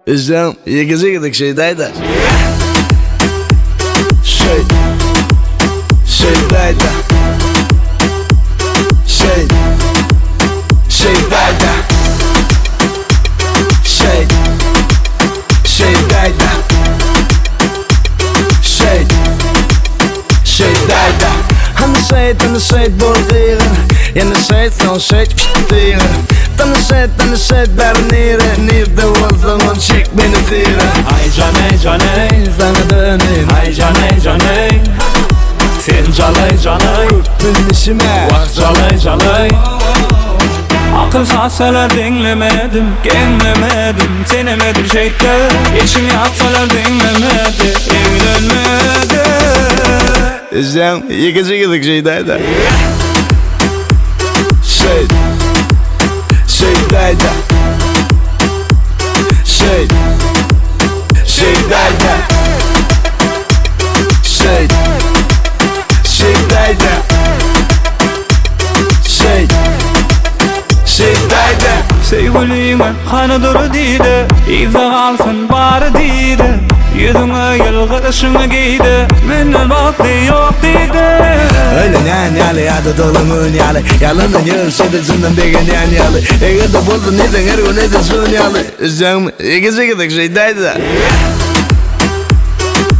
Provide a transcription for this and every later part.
Özlem Yüklemek Sheydayda. Sheydayda. Sheydayda. Sheydayda. Sheydayda. Han säger bordiren. Yine säger från säger Dan säger där nere. Nirde olsan hon çek beni fira. Ay caney Sana döneyim. Ay caney Sen caney Bilmişime Vah caney Akıl satsalar dinlemedim, genlemedim. Senemedim şeyde, içim yaksalar dinlemedi, evlenmedi. Özlem Yüklemek Sheydayda. Sheydayda. Sheydayda. Sheydayda. Sheydayda. Sevgilime kanıdır diydi, izah alsın bari diydi. Yüzüme gel karışını giydi, münnün vakti yok diydi. Öyle yani ya da dolumun yalı. Yalanın yürüseydi zından began yalı. Egerde buldun neden her gün neden sun yalı. Özlem Yüklemek Sheydayda.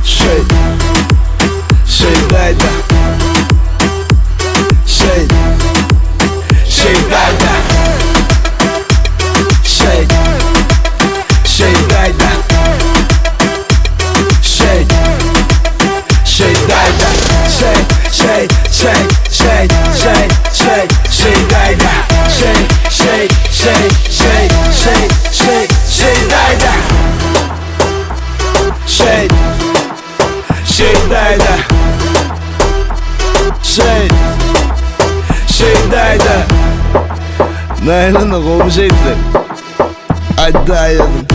Sheydayda. Sheydayda. Sheydayda. Sheydayda. Sheydayda. Sheydayda. Sheydayda. Naylana komşu ettim. Aydayozin.